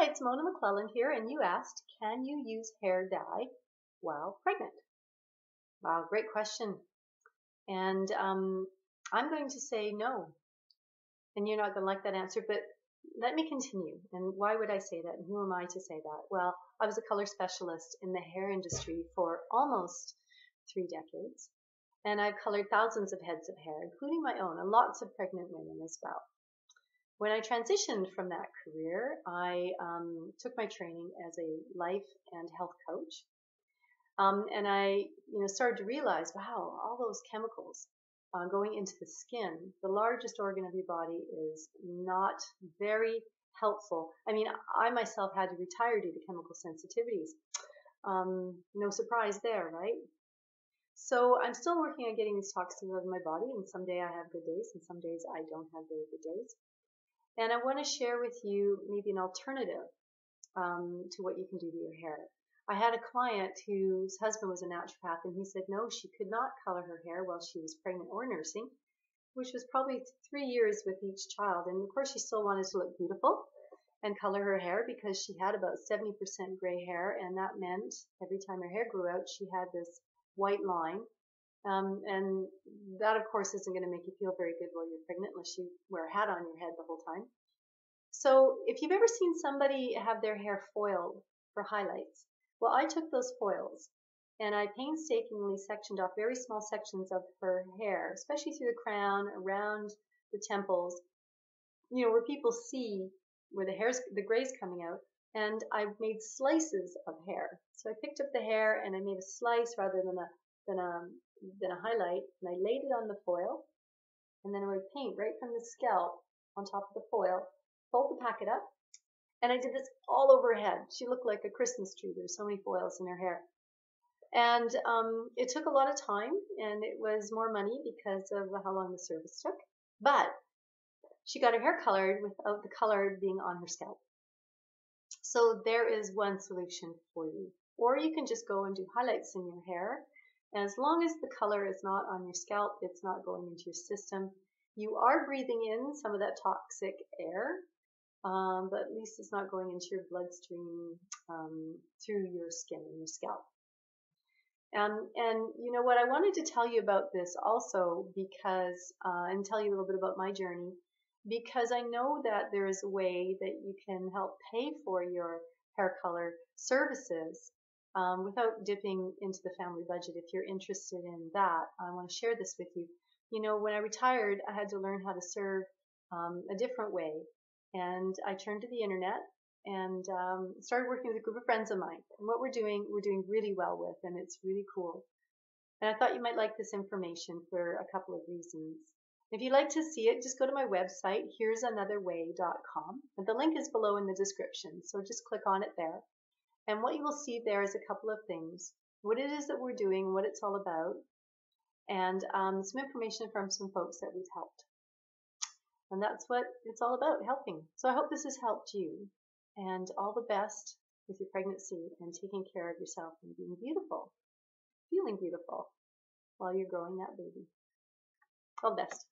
Hi, it's Mona McClelland here, and you asked, can you use hair dye while pregnant? Wow, great question. And I'm going to say no, and you're not going to like that answer, but let me continue. And why would I say that? And who am I to say that? Well, I was a color specialist in the hair industry for almost 3 decades, and I've colored thousands of heads of hair, including my own, and lots of pregnant women as well. When I transitioned from that career, I took my training as a life and health coach. And I, started to realize, wow, all those chemicals going into the skin, the largest organ of your body, is not very helpful. I mean, I myself had to retire due to chemical sensitivities. No surprise there, right? So I'm still working on getting these toxins out of my body, and someday I have good days, and some days I don't have very good days. And I want to share with you maybe an alternative to what you can do to your hair. I had a client whose husband was a naturopath, and he said no, she could not color her hair while she was pregnant or nursing, which was probably 3 years with each child. And of course, she still wanted to look beautiful and color her hair because she had about 70% gray hair, and that meant every time her hair grew out, she had this white line. And that, of course, isn't going to make you feel very good while you're pregnant unless you wear a hat on your head the whole time. So if you've ever seen somebody have their hair foiled for highlights, well, I took those foils and I painstakingly sectioned off very small sections of her hair, especially through the crown, around the temples, where people see where the gray's coming out. And I made slices of hair. So I picked up the hair and I made a slice rather than a highlight, and I laid it on the foil, and then I would paint right from the scalp on top of the foil, fold the packet up, and I did this all over her head. She looked like a Christmas tree. There's so many foils in her hair. And it took a lot of time, and it was more money because of how long the service took, but she got her hair colored without the color being on her scalp. So there is one solution for you. Or you can just go and do highlights in your hair. As long as the color is not on your scalp, it's not going into your system. You are breathing in some of that toxic air, but at least it's not going into your bloodstream through your skin and your scalp. And you know what, I wanted to tell you about this also because, and tell you a little bit about my journey, because I know that there is a way that you can help pay for your hair color services without dipping into the family budget. If you're interested in that, I want to share this with you. When I retired, I had to learn how to serve a different way. And I turned to the internet and started working with a group of friends of mine. And what we're doing really well with, and it's really cool. And I thought you might like this information for a couple of reasons. If you'd like to see it, just go to my website, here'sanotherway.com. And the link is below in the description, so just click on it there. And what you will see there is a couple of things. What it is that we're doing, what it's all about, and some information from some folks that we've helped. And that's what it's all about, helping. So I hope this has helped you. And all the best with your pregnancy and taking care of yourself and being beautiful, feeling beautiful while you're growing that baby. All the best.